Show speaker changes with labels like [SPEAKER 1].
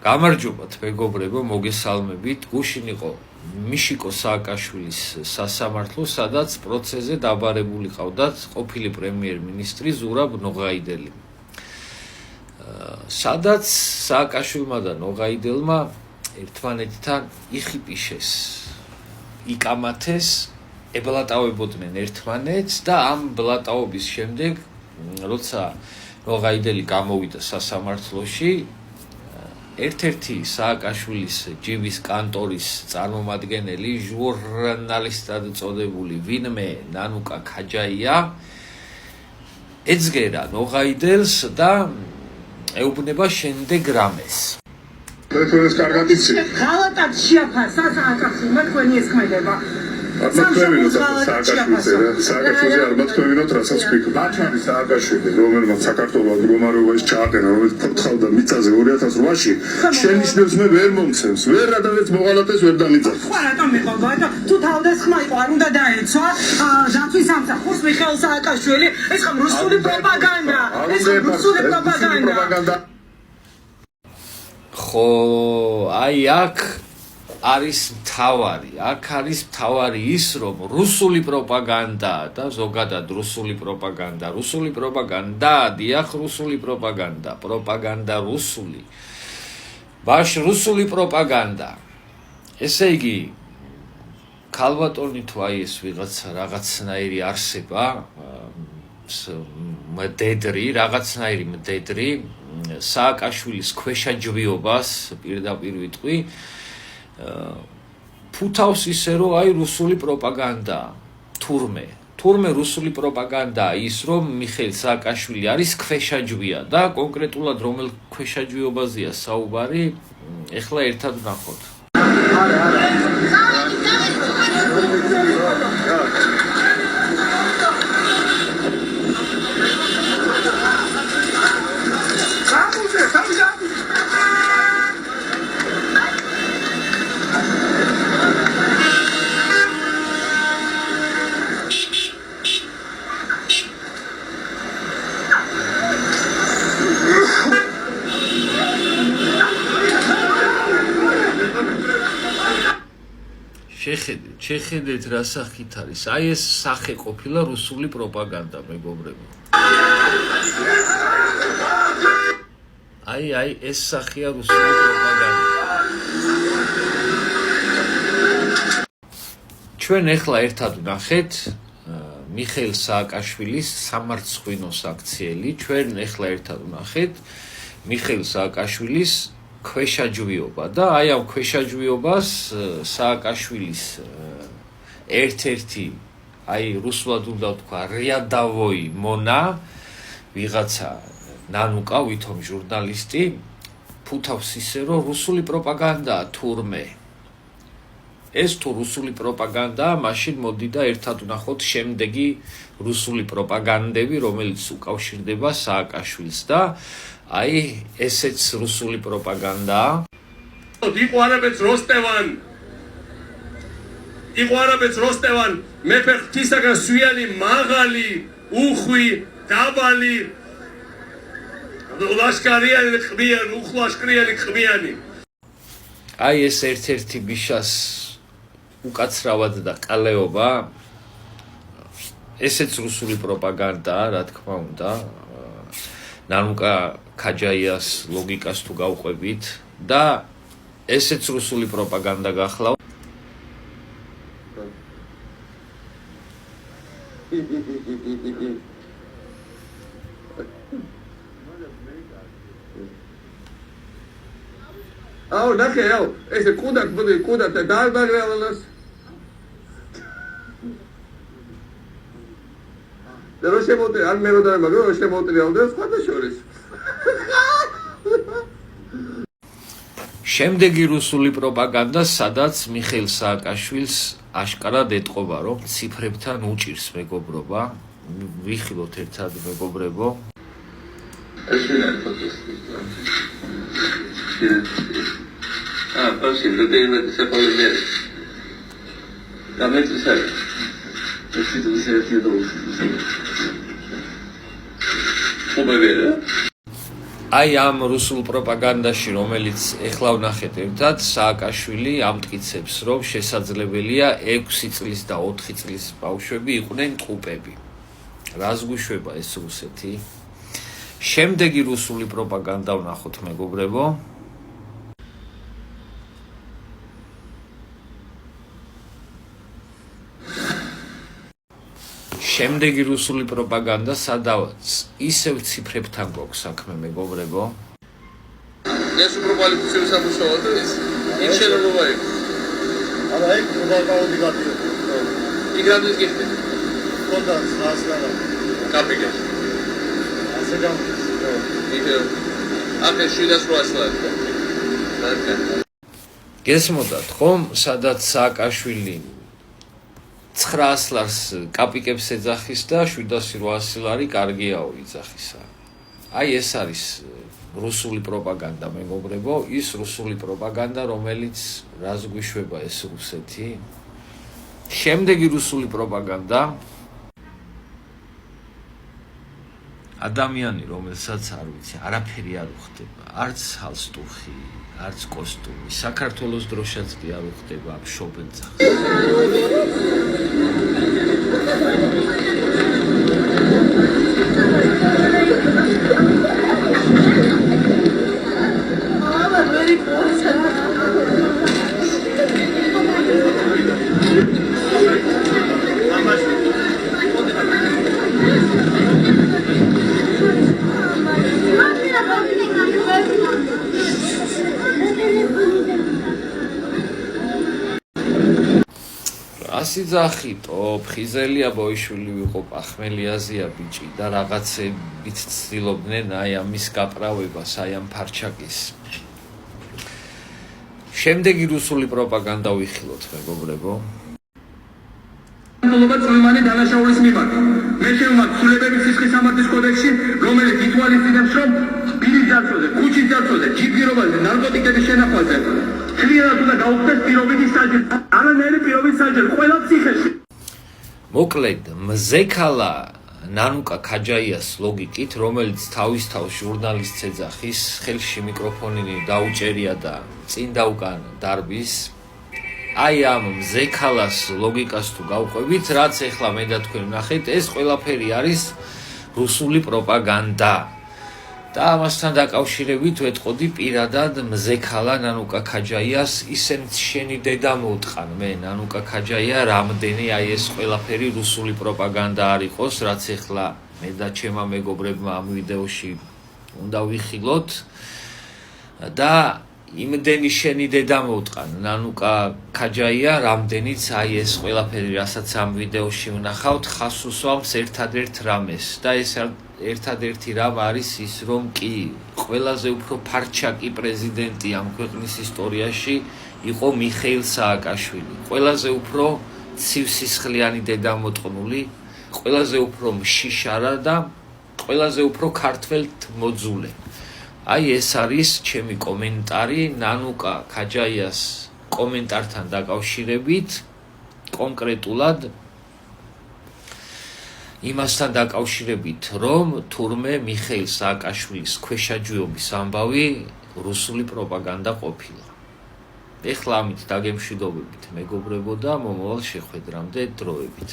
[SPEAKER 1] გამარჯობათ მეგობრებო, მოგესალმებით. გუშინ იყო მიშიკო სააკაშვილის სასამართლო, სადაც პროცესზე დაბარებული ყავდათ ყოფილი პრემიერ-მინისტრი ზურაბ ნოღაიდელი. სადაც სააკაშვილმა და ნოღაიდელმა ერთმანეთთან იხიპიშეს, იკამათეს, ებლატავებოდნენ ერთმანეთს და ამ ბლატაობის შემდეგ, როცა ნოღაიდელი გამოვიდა სასამართლოში, ერთ-ერთი სააკაშვილის ჯიბის კანტორის წარმომადგენელი, ჟურნალისტად წოდებული ვინმე ნანუკა ქაჯაია ეძღერა ნოღაიდელს და ეუბნება შემდეგ რამეს.
[SPEAKER 2] Telefones კარგად იცი.
[SPEAKER 3] ხალატად შეაფასა სააკაშვილმა თქვენი ეს ქმედება.
[SPEAKER 2] სააკაშვილზე არ მოთქვევინოთ, რასაც ვიქნა. ბაჩანი სააკაშვილი, რომელმაც საქართველოს მდგომარეობაში ჩააყენა, რომელიც ფოთხალდა მიწაზე 2008-ში, შენიშნებს მე ვერ მომცემს, ვერ რადავეც მოღალატეს ვერ დამიწევს.
[SPEAKER 3] ხო, რატომ მიყობა და თუ თავდას ხმა იყო, არ უნდა დაეცვა დაცვის სამსახურს მიხეილ სააკაშვილი, ეს ხომ რუსული პროპაგანდა. ეს რუსული პროპაგანდა.
[SPEAKER 1] ხო, აი აქ არის მთავარი ის, რომ რუსული პროპაგანდა და ზოგადად რუსული პროპაგანდა, დიახ, რუსული პროპაგანდა რუსული. რუსული პროპაგანდა. ესე იგი, ქალბატონი თუ აი ეს ვიღაცა რაღაცნაირი არსება, რაღაცნაირი მდედრი სააკაშვილის ქვეშაჯვიობას პირდაპირ ვიტყვი, ფუთავს ისე რომ აი რუსული პროპაგანდა, თურმე რუსული პროპაგანდა ის რომ მიხეილ სააკაშვილი არის ქვეშაჯვია და კონკრეტულად რომელ ქვეშაჯვიობაზეა საუბარი, ეხლა ერთად ვნახოთ. შეხედეთ რა სახით არის. აი ეს სახე ყოფილა რუსული პროპაგანდა, მეგობრებო. აი ეს სახეა რუსული პროპაგანდა. ჩვენ ახლა ერთად ვნახეთ მიხეილ სააკაშვილის სამარცხვინოს აქციელი. ჩვენ ახლა ერთად ვნახეთ მიხეილ სააკაშვილის ქვეშაჯვიობა და აი ამ ქვეშაჯვიობას სააკაშვილის ერთ-ერთი აი რუსულად უნდა ვთქვა რიადავოი მონა ვიღაცა ნანუკა ვითომ ჟურნალისტი ფუთავს ისე რომ რუსული პროპაგანდაა თურმე. ეს თუ რუსული პროპაგანდაა, მაშინ მოდი და ერთად ვნახოთ შემდეგი რუსული პროპაგანდები, რომელიც უკავშირდება სააკაშვილს და აი ესეც რუსული პროპაგანდაა.
[SPEAKER 4] იყვარებიც როსტევან მეფე ღვთისაგან სვიანი მაღალი უხვი დაბალი ლაშკარიანი ხმიანი უხლაშკრიანი ხმიანი.
[SPEAKER 1] აი ეს ერთ-ერთი ბიშას უკაცრავად და ყალეობა, ესეც რუსული პროპაგანდაა, რა თქმა უნდა. ნანუკა ქაჯაიას ლოგიკას თუ გავყვებით და ესეც რუსული პროპაგანდა გახლავთ.
[SPEAKER 4] აუ ნახე, ეს კუდაკ და დაალბაგრელას და როშემოტი არ მეროდა მაგრამ როშემოტრიალდა სხვა შორის.
[SPEAKER 1] შემდეგი რუსული პროპაგანდა, სადაც მიხეილ სააკაშვილს აშკარად ეტყობა, რომ ციფრებთან უჭირს მეგობრობა. ვიხილოთ ერთად მეგობრებო.
[SPEAKER 4] Prosim, do tej se powiemy. Damy tu sobie. Jeśli tu się nie dołóż. Pobawimy.
[SPEAKER 1] აი ამ რუსულ პროპაგანდაში, რომელიც ეხლა ვნახეთ ერთად, სააკაშვილი ამტკიცებს, რომ შესაძლებელია 6 წლის და 4 წლის ბავშვები იყვნენ ტყუპები. რას გვიშვება ეს რუსეთი? შემდეგი რუსული პროპაგანდა ვნახოთ, მეგობრებო. შემდეგი რუსული პროპაგანდა სადაც ისევ ციფრებთან გვაქვს საქმე, მეგობრებო.
[SPEAKER 4] ეს უპროპალიფიციური სამუშაოა და ის შენობაა.
[SPEAKER 5] არა, ეგ უბრალოდ გატიო.
[SPEAKER 4] იგრადის გიხდი.
[SPEAKER 5] ხონდა ასლანა.
[SPEAKER 4] კაპიკე.
[SPEAKER 5] ასე გამ.
[SPEAKER 4] იგე. ახე 700 ასლანი.
[SPEAKER 1] გესმოდათ ხომ, სადაც სააკაშვილი 900 ლარს კაპიკებს ეძახის და 700 ლარი კარგიაო იძახისა. აი ეს არის რუსული პროპაგანდა, მეგობრებო, ის რუსული პროპაგანდა, რომელიც რას გვიშვება ეს რუსეთი. შემდეგი რუსული პროპაგანდა ადამიანი, რომელსაც არ ვიცი, არაფერი არ უხდება, არც ჰალსტუხი, არც კოსტუმი, საქართველოს დროშაც კი არ უხდება მშობელ ძაღლს. ასი ძახიტო, ფხიზელია ბოიშვილი ვიყო, პახმელიაზია ბიჭი და რაღაცებით ცდილობდნენ აი ამის გაправებას, აი ამ ფარჩაკის. შემდეგი რუსული პროპაგანდა ვიხილოთ, მეგობრებო.
[SPEAKER 6] მოლობა წვიმანი დანაშაულის მიმართ. მე შევმაქ ცვლილებების სისხლის სამართლის კოდექსში, რომელიც ითვალისწინებს, რომ პირის დაცვაზე, ქუჩის დაცვაზე, ჯიბგირობაზე, ნარკოტიკების შენახვაზე ძლიერად უნდა გაუხდეს პირობითი საჯელი. არანაირი პირობითი საჯელი ყველა ციხეში.
[SPEAKER 1] მოკლედ, მზექალა ნანუკა ქაჯაიას ლოგიკით, რომელიც თავის თავს ჟურნალისტს ეძახის, ხელში მიკროფონი დაუჭერია და წინ დაუკან დარბის. აი ამ მზექალას ლოგიკას თუ გავყვებით, რაც ეხლა მე და თქვენ ვნახეთ, ეს ყველაფერი არის რუსული პროპაგანდა. და ამასთან დაკავშირებით ვეტყოდი პირადად მზექალა ნანუკა ქაჯაიას, ისენიც შენი დედა მოუტყან მე ნანუკა ქაჯაია, რამდენი აი ეს ყველაფერი რუსული პროპაგანდა არ იყოს, რაც ეხლა მე და ჩემმა მეგობრებმა ამ ვიდეოში უნდა ვიხილოთ და იმდენი შენი დედა მოუტყან ნანუკა ქაჯაია, რამდენიც აი ეს ყველაფერი, რასაც ამ ვიდეოში ვნახავთ, ხას უსვამს ერთადერთ რამეს და ეს ერთადერთი რამ არის ის, რომ კი ყველაზე უფრო ფარჩაკი პრეზიდენტი ამ ქვეყნის ისტორიაში იყო მიხეილ სააკაშვილი. ყველაზე უფრო ცივსისხლიანი დედამოტყნული, ყველაზე უფრო მშიშარა და ყველაზე უფრო ქართველთმოძულე. აი ეს არის ჩემი კომენტარი ნანუკა ქაჯაიას კომენტართან დაკავშირებით, კონკრეტულად იმასთან დაკავშირებით, რომ თურმე მიხეილ სააკაშვილის ქვეშაჯვიობის ამბავი რუსული პროპაგანდა ყოფილა. ეხლა ამით დაგემშვიდობებით, მეგობრებო და მომავალ შეხვედრამდე დროებით.